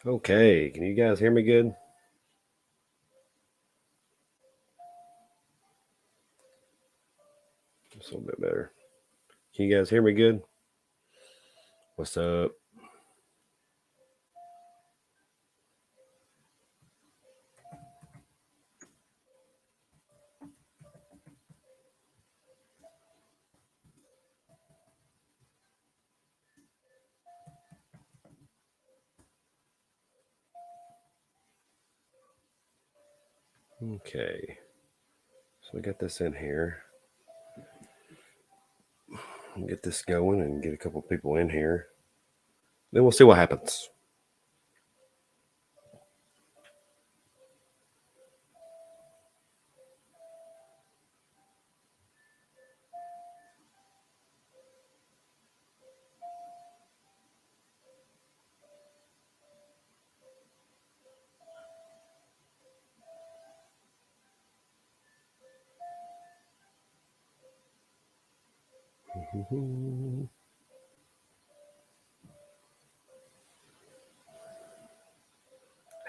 Okay, can you guys hear me good? Just a little bit better. Can you guys hear me good? What's up? Okay, so we got this in here. Get this going and get a couple people in here. Then we'll see what happens.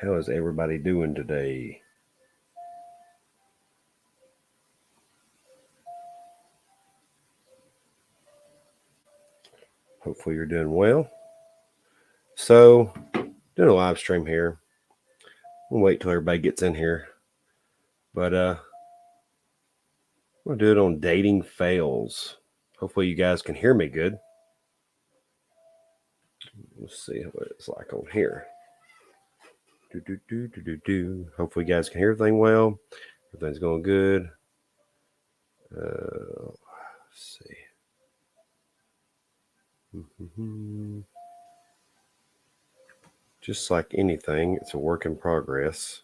How is everybody doing today? Hopefully you're doing well. So, doing a live stream here. We'll wait till everybody gets in here. But we'll do it on dating fails. Hopefully you guys can hear me good. Let's see what it's like on here. Hopefully you guys can hear everything well. Everything's going good. Let's see. Just like anything, it's a work in progress.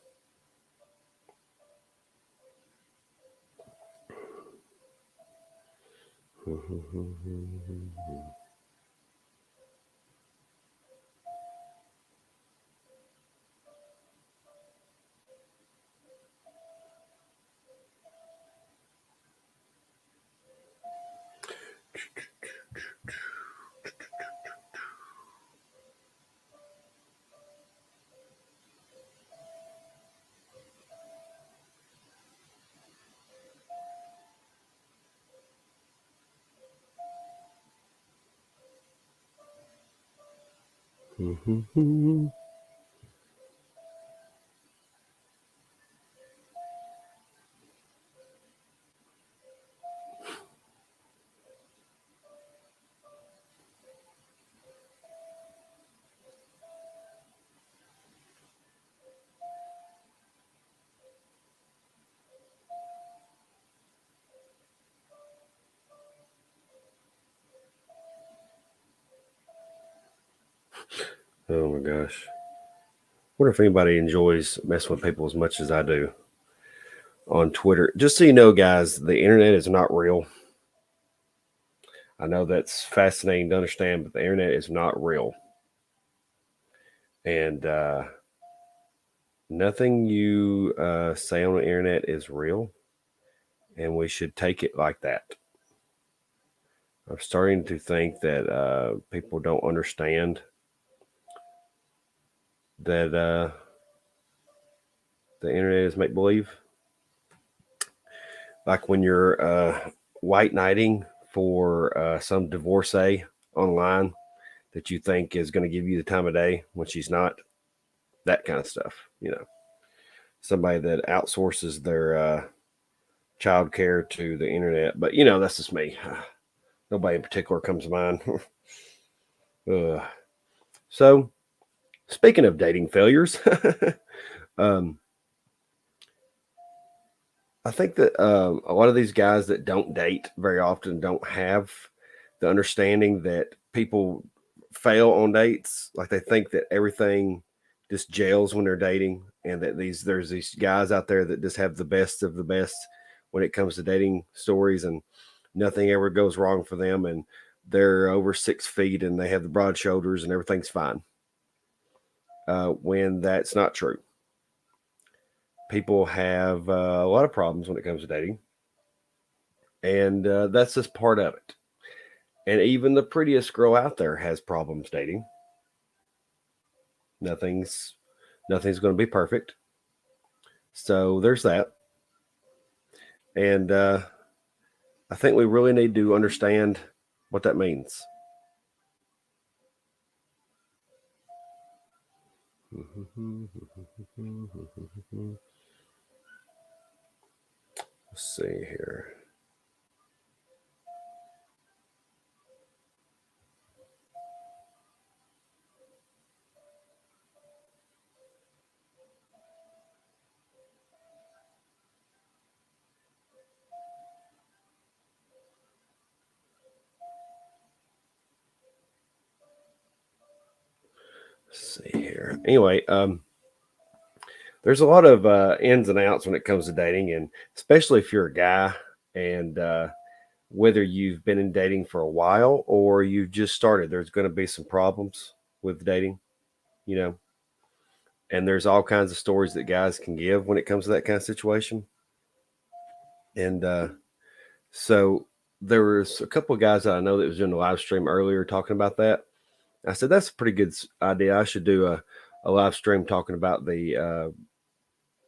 Oh my gosh. Wonder if anybody enjoys messing with people as much as I do on Twitter. Just so you know, guys, the internet is not real. I know that's fascinating to understand, but the internet is not real. And nothing you say on the internet is real. And we should take it like that. I'm starting to think that people don't understand that the internet is make believe. Like when you're white knighting for some divorcee online that you think is going to give you the time of day when she's not, that kind of stuff, somebody that outsources their child care to the internet. But, that's just me. Nobody in particular comes to mind. So, speaking of dating failures, um, I think that a lot of these guys that don't date very often don't have the understanding that people fail on dates. Like they think that everything just jails when they're dating, and that there's these guys out there that just have the best of the best when it comes to dating stories, and nothing ever goes wrong for them, and they're over 6 feet and they have the broad shoulders and everything's fine. When that's not true. People have a lot of problems when it comes to dating, and that's just part of it. And even the prettiest girl out there has problems dating. Nothing's going to be perfect. So there's that. And I think we really need to understand what that means. Let's see here. Let's see here. Anyway, there's a lot of ins and outs when it comes to dating, and especially if you're a guy, and whether you've been in dating for a while or you've just started, there's going to be some problems with dating, you know. And there's all kinds of stories that guys can give when it comes to that kind of situation. And so there was a couple of guys that I know that was doing a live stream earlier talking about that. I said that's a pretty good idea. I should do a live stream talking about the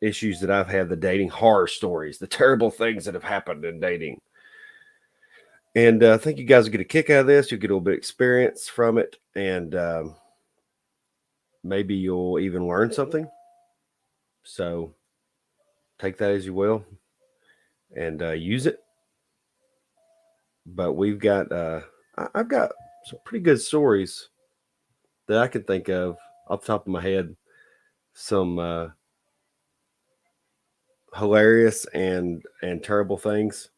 issues that I've had, the dating horror stories, the terrible things that have happened in dating. And I think you guys will get a kick out of this. You'll get a little bit of experience from it, and maybe you'll even learn something. So take that as you will, and use it. But we've got, I've got some pretty good stories that I can think of off the top of my head. Some hilarious and terrible things,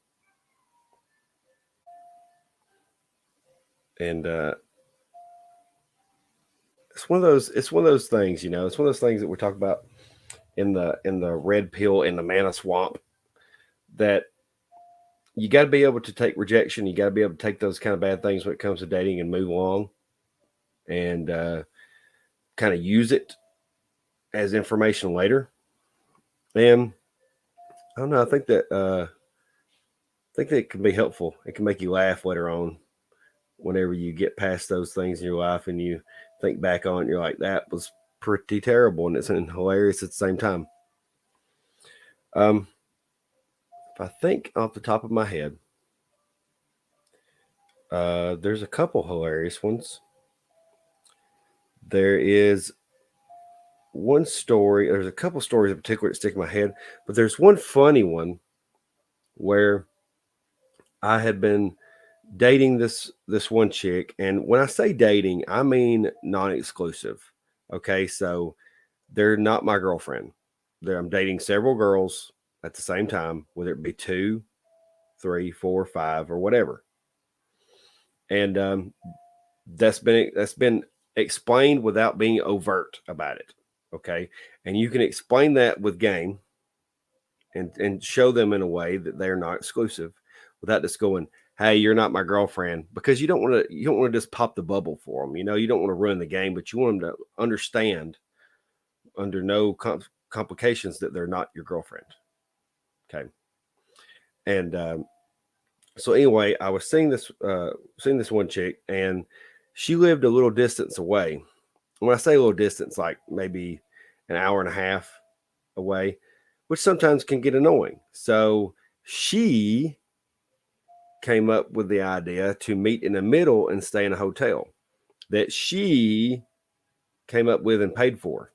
and it's one of those things, you know. It's one of those things that we talk about in the red pill in the mana swamp, that you got to be able to take rejection. You got to be able to take those kind of bad things when it comes to dating and move along, and kind of use it as information later. And I don't know. I think that it can be helpful. It can make you laugh later on, whenever you get past those things in your life and you think back on it. You're like, that was pretty terrible, and it's hilarious at the same time. If I think off the top of my head, there's a couple hilarious ones. There is one story. There's a couple stories in particular that stick in my head, but there's one funny one where I had been dating this one chick, and when I say dating, I mean non-exclusive. Okay, so they're not my girlfriend. I'm dating several girls at the same time, whether it be 2, 3, 4, 5, or whatever. And that's been explained without being overt about it. Okay, and you can explain that with game, and show them in a way that they're not exclusive, without just going, "Hey, you're not my girlfriend," because you don't want to just pop the bubble for them. You know, you don't want to ruin the game, but you want them to understand under no complications that they're not your girlfriend. Okay, and so anyway, I was seeing this one chick, and she lived a little distance away. When I say a little distance, like maybe an hour and a half away, which sometimes can get annoying. So she came up with the idea to meet in the middle and stay in a hotel that she came up with and paid for.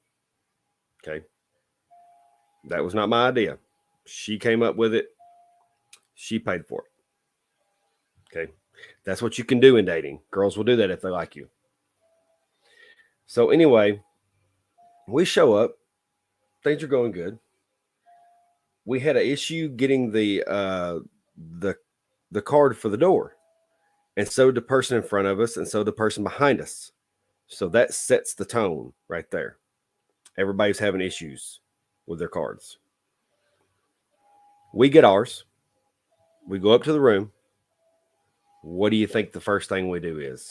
Okay. That was not my idea. She came up with it. She paid for it. Okay. That's what you can do in dating. Girls will do that if they like you. So anyway, we show up. Things are going good. We had an issue getting the card for the door, and so did the person in front of us, and so the person behind us. So that sets the tone right there. Everybody's having issues with their cards. We get ours. We go up to the room. What do you think the first thing we do is?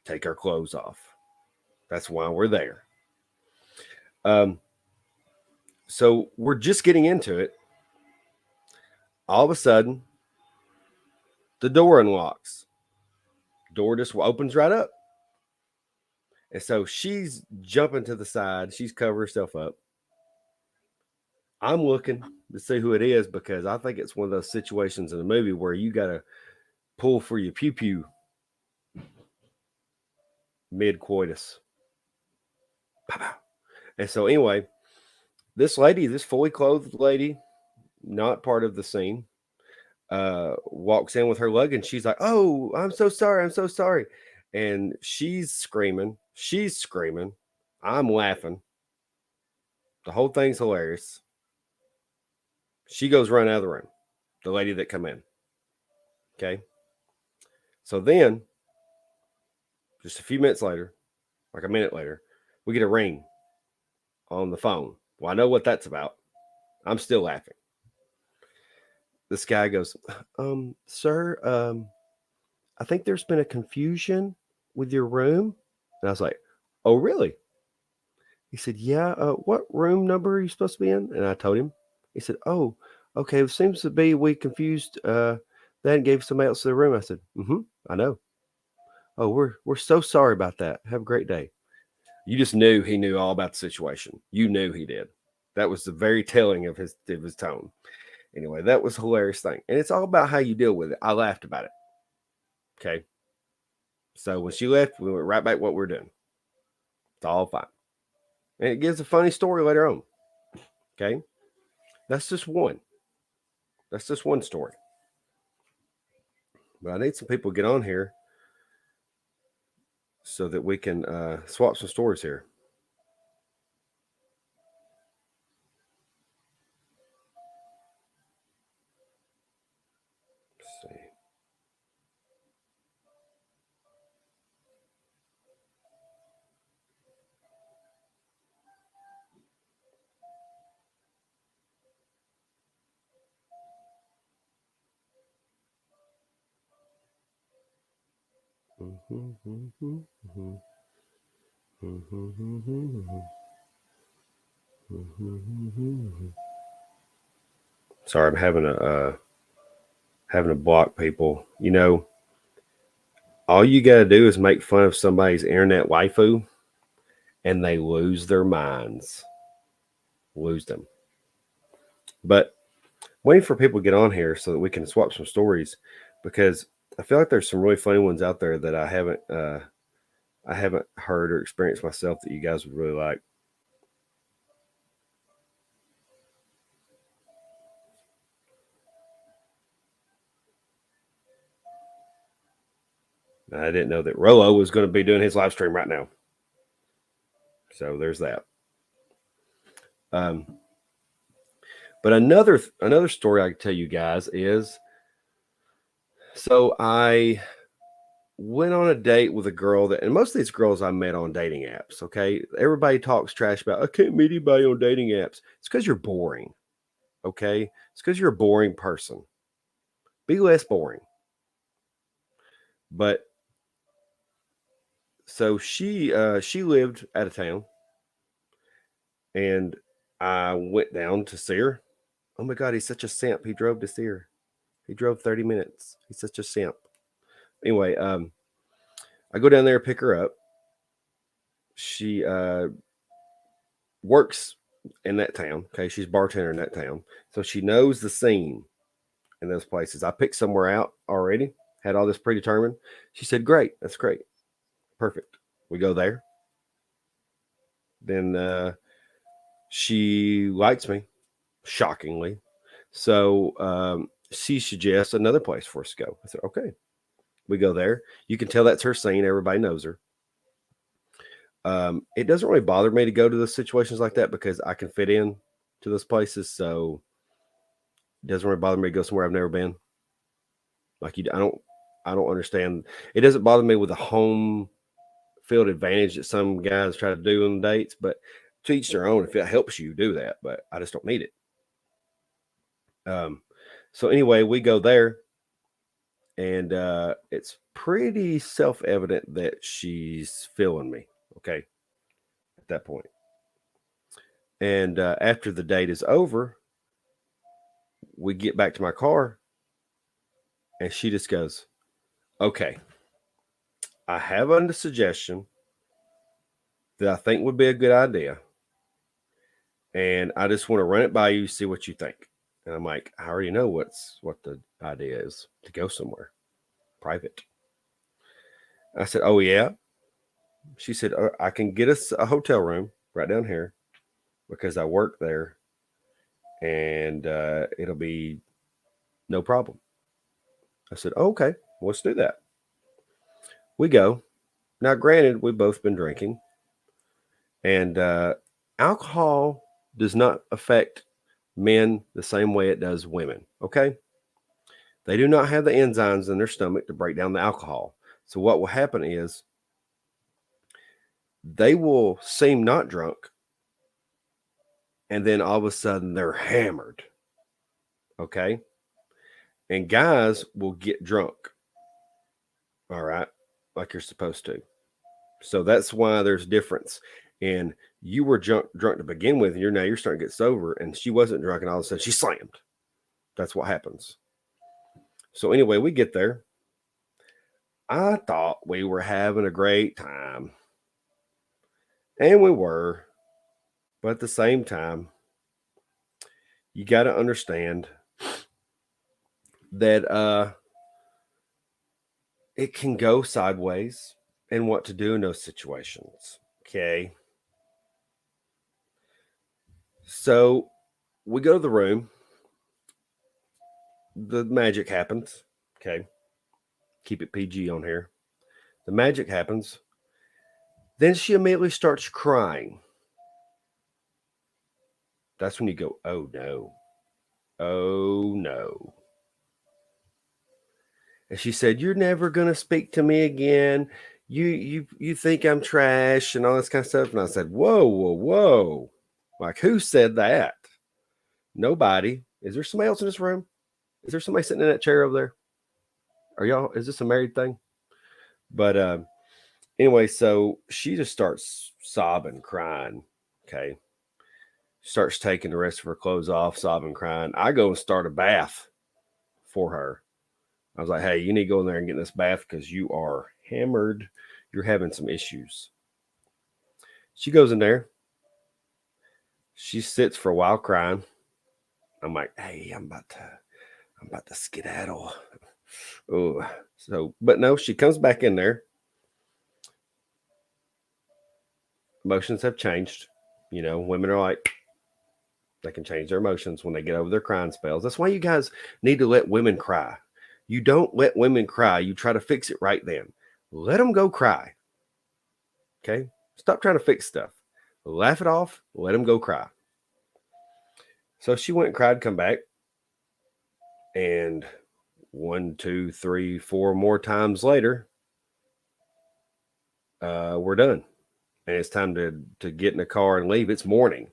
Take our clothes off. That's why we're there. So we're just getting into it. All of a sudden, the door unlocks. Door just opens right up. And so she's jumping to the side. She's covering herself up. I'm looking to see who it is because I think it's one of those situations in the movie where you got to pull for your pew pew mid coitus. And so, anyway, this lady, this fully clothed lady, not part of the scene, walks in with her luggage. She's like, "Oh, I'm so sorry. I'm so sorry." And she's screaming. She's screaming. I'm laughing. The whole thing's hilarious. She goes run out of the room. The lady that come in. Okay. So then, just a few minutes later, like a minute later, we get a ring on the phone. Well, I know what that's about. I'm still laughing. This guy goes, sir, I think there's been a confusion with your room. And I was like, oh, really? He said, yeah. What room number are you supposed to be in? And I told him. He said, oh, okay. It seems to be we confused that and gave somebody else the room. I said, I know. Oh, we're so sorry about that. Have a great day. You just knew he knew all about the situation. You knew he did. That was the very telling of his tone. Anyway, that was a hilarious thing. And it's all about how you deal with it. I laughed about it. Okay. So when she left, we went right back to what we're doing. It's all fine. And it gives a funny story later on. Okay. That's just one. That's just one story. But I need some people to get on here so that we can swap some stories here. Let's see. Sorry, I'm having to block people. You know, all you got to do is make fun of somebody's internet waifu, and they lose their minds. Lose them. But waiting for people to get on here so that we can swap some stories, because I feel like there's some really funny ones out there that I haven't heard or experienced myself that you guys would really like. I didn't know that Rolo was going to be doing his live stream right now. So there's that. But another story I can tell you guys is, so I went on a date with a girl that, and most of these girls I met on dating apps. Okay, everybody talks trash about I can't meet anybody on dating apps. It's because you're boring. Okay, it's because you're a boring person. Be less boring. But so she lived out of town, and I went down to see her. Oh my God, he's such a simp. He drove to see her. He drove 30 minutes. He's such a simp. Anyway, I go down there, pick her up. She works in that town. Okay, she's bartender in that town, so she knows the scene in those places. I picked somewhere out already. Had all this predetermined. She said, "Great, that's great, perfect." We go there. Then she likes me, shockingly. So she suggests another place for us to go. I said, "Okay." We go there. You can tell that's her scene. Everybody knows her. It doesn't really bother me to go to those situations like that because I can fit in to those places. So it doesn't really bother me to go somewhere I've never been. Like I don't understand. It doesn't bother me with the home field advantage that some guys try to do on dates, but to each their own. If it helps you, do that. But I just don't need it. So anyway, we go there, and it's pretty self-evident that she's feeling me. Okay, at that point. And after the date is over, we get back to my car, and she just goes, "Okay, I have a suggestion. that I think would be a good idea. And I just want to run it by you, see what you think. And I'm like, I already know what the idea is, to go somewhere private. I said, oh, yeah. She said, I can get us a hotel room right down here because I work there, and it'll be no problem. I said, oh, okay, let's do that. We go. Now, granted, we've both been drinking, and alcohol does not affect men the same way it does women, okay? They do not have the enzymes in their stomach to break down the alcohol. So what will happen is they will seem not drunk, and then all of a sudden they're hammered, okay? And guys will get drunk, all right, like you're supposed to. So that's why there's difference. And you were drunk to begin with, and you're starting to get sober, and she wasn't drunk, and all of a sudden she slammed. That's what happens. So anyway, we get there. I thought we were having a great time, and we were, but at the same time, you got to understand that it can go sideways and what to do in those situations. Okay. So we go to the room. The magic happens. Okay. Keep it PG on here. The magic happens. Then she immediately starts crying. That's when you go, oh no. Oh no. And she said, you're never going to speak to me again. You think I'm trash and all this kind of stuff. And I said, whoa. Like, who said that? Nobody. Is there somebody else in this room? Is there somebody sitting in that chair over there? Is this a married thing? But anyway, so she just starts sobbing, crying. Okay. Starts taking the rest of her clothes off, sobbing, crying. I go and start a bath for her. I was like, hey, you need to go in there and get in this bath because you are hammered. You're having some issues. She goes in there. She sits for a while crying. I'm like, hey, I'm about to skedaddle. Oh, so, but no, she comes back in there. Emotions have changed. Women are like, they can change their emotions when they get over their crying spells. That's why you guys need to let women cry. You don't let women cry. You try to fix it right then. Let them go cry. Okay? Stop trying to fix stuff. Laugh it off. Let them go cry. So she went and cried, come back. And 1, 2, 3, 4 more times later, we're done. And it's time to get in the car and leave. It's morning.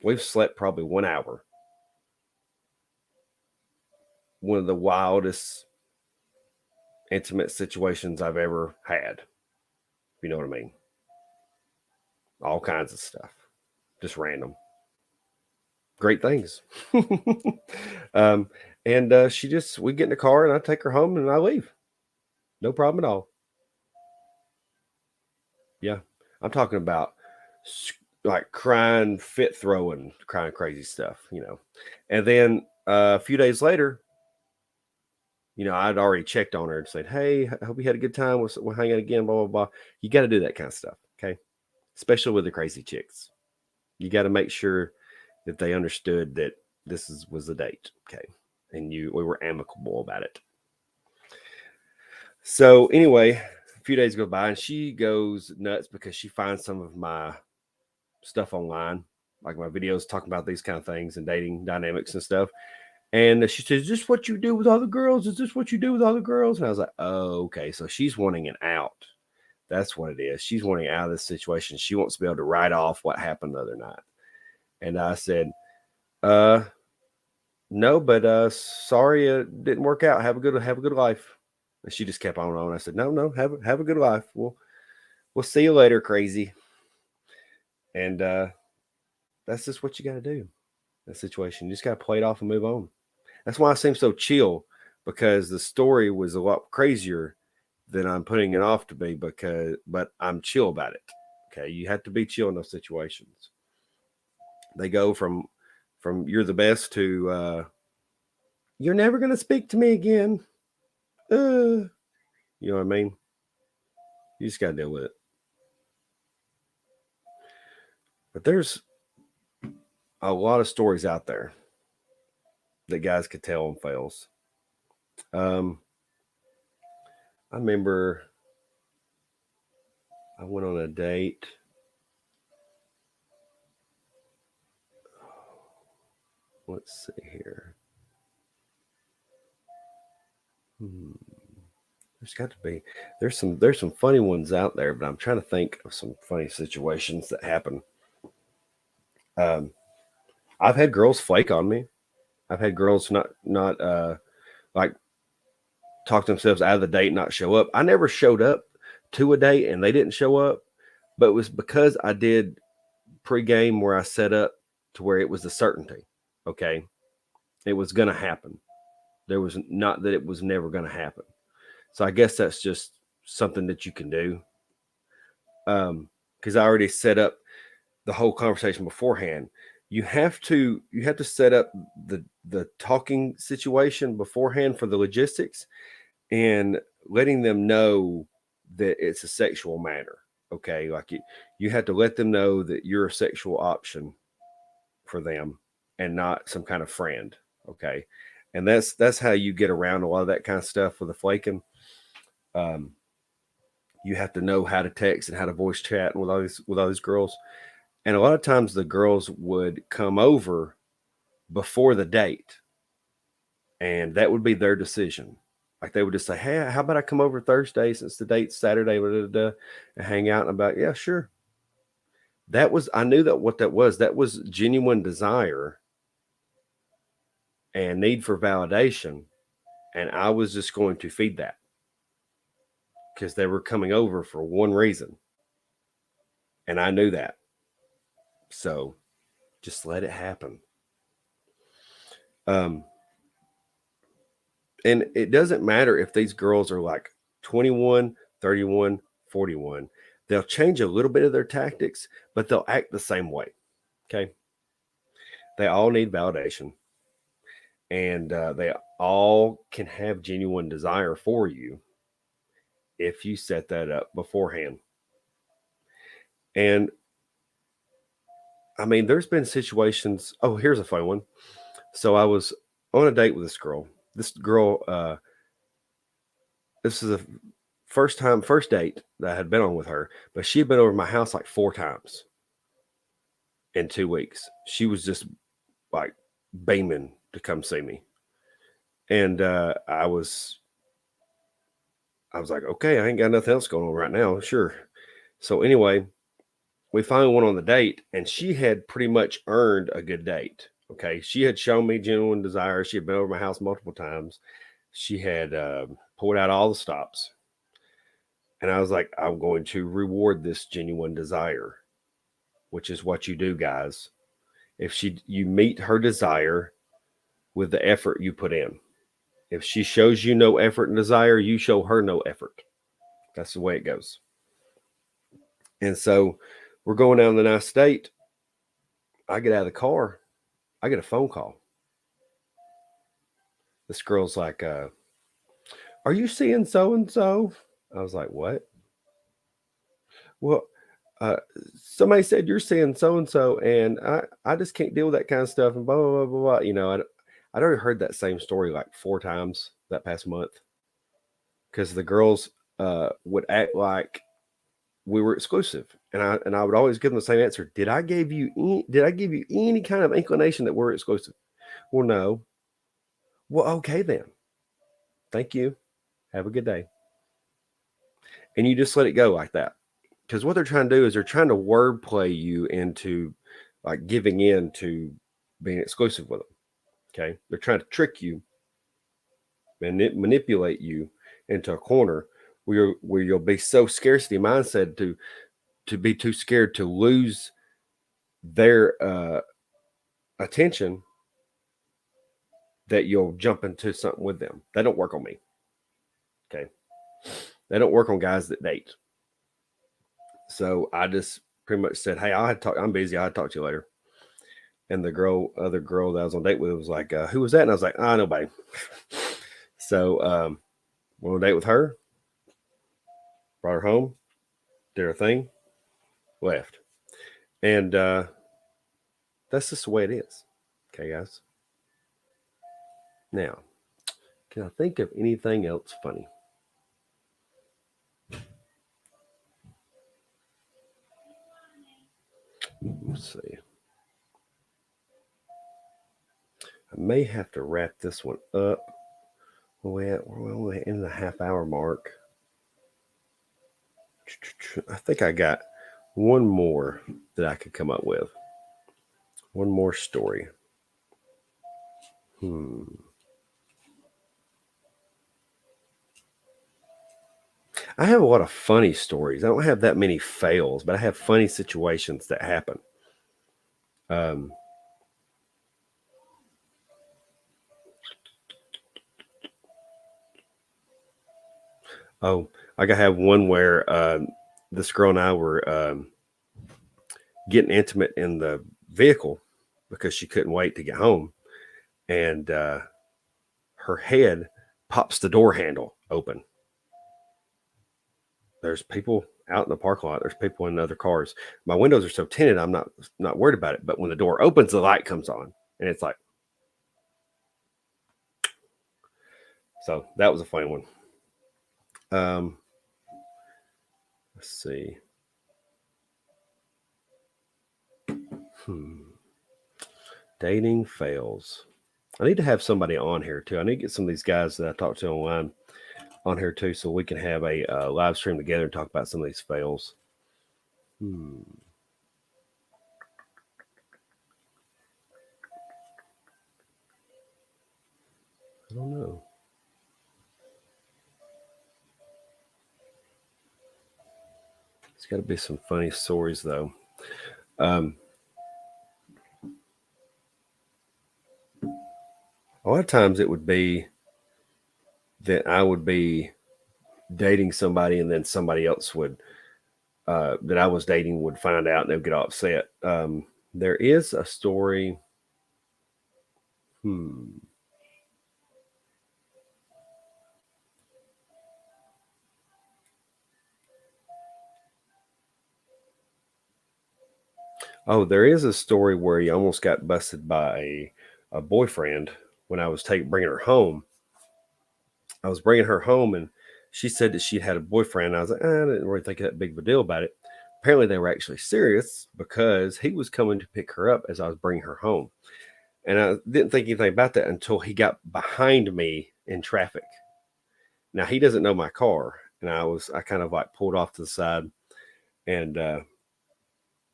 We've slept probably 1 hour. One of the wildest intimate situations I've ever had. If you know what I mean. All kinds of stuff. Just random. Great things. And we get in the car and I take her home and I leave. No problem at all. Yeah. I'm talking about like crying, fit throwing, crying crazy stuff, And then a few days later, I'd already checked on her and said, hey, I hope you had a good time. We'll hang out again, blah, blah, blah. You got to do that kind of stuff. Okay. Especially with the crazy chicks. You got to make sure that they understood that this was a date. Okay. And we were amicable about it. So anyway, a few days go by and she goes nuts because she finds some of my stuff online, like my videos talking about these kind of things and dating dynamics and stuff. And she says, is this what you do with all the girls? Is this what you do with all the girls? And I was like, oh, okay. So she's wanting an out. That's what it is. She's wanting out of this situation. She wants to be able to write off what happened the other night. And I said, no, but sorry it didn't work out. Have a good life. And she just kept on. I said, no, have a good life. We'll see you later, crazy. And that's just what you got to do. That situation. You just got to play it off and move on. That's why I seem so chill, because the story was a lot crazier than I'm putting it off to be, but I'm chill about it. Okay, you have to be chill in those situations. They go from you're the best to you're never gonna speak to me again. You know what I mean? You just gotta deal with it. But there's a lot of stories out there that guys could tell on fails. I remember I went on a date. Let's see here. There's got to be there's some funny ones out there, but I'm trying to think of some funny situations that happen. Um, I've had girls flake on me. I've had girls not like talk themselves out of the date, not show up. I never showed up to a date and they didn't show up, but it was because I did pregame where I set up to where it was a certainty. Okay, it was going to happen. There was not that it was never going to happen. So I guess that's just something that you can do. Because I already set up the whole conversation beforehand. You have to set up the talking situation beforehand for the logistics and letting them know that it's a sexual matter. Okay, like you have to let them know that you're a sexual option for them and not some kind of friend. Okay, and that's how you get around a lot of that kind of stuff with the flaking. Um, you have to know how to text and how to voice chat with all these girls. And a lot of times the girls would come over before the date, and that would be their decision. Like they would just say, "Hey, how about I come over Thursday since the date's Saturday, blah, blah, blah, and hang out?" And I'm like, "Yeah, sure." I knew that what that was. That was genuine desire and need for validation, and I was just going to feed that because they were coming over for one reason, and I knew that. So just let it happen. Um, and it doesn't matter if these girls are like 21, 31, 41. They'll change a little bit of their tactics, but they'll act the same way. Okay. They all need validation, and they all can have genuine desire for you if you set that up beforehand. And I mean, there's been situations. Oh, here's a fun one. So I was on a date with this girl. This girl, this is a first date that I had been on with her, but she had been over my house like 4 times in 2 weeks. She was just like beaming to come see me. And I was like, okay, I ain't got nothing else going on right now. Sure. So anyway, we finally went on the date, and she had pretty much earned a good date. Okay. She had shown me genuine desire. She had been over my house multiple times. She had pulled out all the stops. And I was like, I'm going to reward this genuine desire, which is what you do, guys. If you meet her desire with the effort you put in. If she shows you no effort and desire, you show her no effort. That's the way it goes. And so we're going down the nice date. I get out of the car. I get a phone call. This girl's like, are you seeing so and so? I was like, what? Well, uh, somebody said you're seeing so and so, and I just can't deal with that kind of stuff. And blah, blah, blah, blah, blah. You know, I'd already heard that same story like 4 times that past month because the girls would act like we were exclusive, and I would always give them the same answer. Did I give you any kind of inclination that we're exclusive? Well, no. Well, okay then. Thank you. Have a good day. And you just let it go like that. Because what they're trying to do is they're trying to wordplay you into like giving in to being exclusive with them. Okay. They're trying to trick you and manipulate you into a corner where you'll be so scarcity mindset to be too scared to lose their attention that you'll jump into something with them. They don't work on me. Okay. They don't work on guys that date. So I just pretty much said, "Hey, I'm busy. I'll talk to you later." And other girl that I was on a date with was like, "Who was that?" And I was like, "Ah, nobody." So went on a date with her, brought her home, did her thing, left, and that's just the way it is. Okay, guys. Now, can I think of anything else funny? Let's see. I may have to wrap this one up. We're only in the half-hour mark. I think I got one more that I could come up with. One more story. I have a lot of funny stories. I don't have that many fails, but I have funny situations that happen. Um, oh, I gotta have one where this girl and I were getting intimate in the vehicle because she couldn't wait to get home, and her head pops the door handle open. There's people out in the parking lot. There's people in other cars. My windows are so tinted, I'm not worried about it. But when the door opens, the light comes on, and it's like, so that was a funny one. Um, let's see. Hmm. Dating fails. I need to have somebody on here too. I need to get some of these guys that I talked to online on here too, so we can have a live stream together and talk about some of these fails. Hmm. I don't know. It's got to be some funny stories though. Um, a lot of times it would be that I would be dating somebody and then somebody else would that I was dating would find out and they'd get upset. There is a story. Hmm. Oh, there is a story where he almost got busted by a boyfriend when I was bringing her home. I was bringing her home, and she said that she'd had a boyfriend. I was like, I didn't really think that big of a deal about it. Apparently, they were actually serious because he was coming to pick her up as I was bringing her home. And I didn't think anything about that until he got behind me in traffic. Now, he doesn't know my car. And I kind of like pulled off to the side and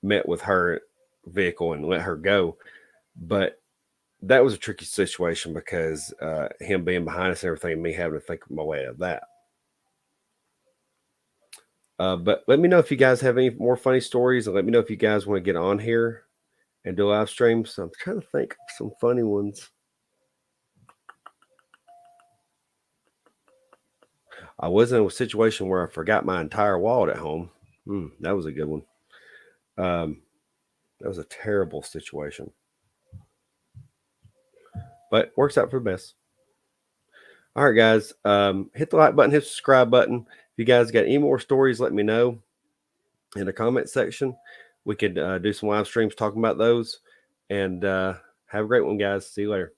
met with her vehicle and let her go. But that was a tricky situation because him being behind us and everything, me having to think my way out of that. But let me know if you guys have any more funny stories, and let me know if you guys want to get on here and do live streams. So I'm trying to think of some funny ones. I was in a situation where I forgot my entire wallet at home. That was a good one. Um, that was a terrible situation, but works out for the best. All right, guys. Hit the like button, hit the subscribe button. If you guys got any more stories, let me know in the comment section. We could do some live streams talking about those. And have a great one, guys. See you later.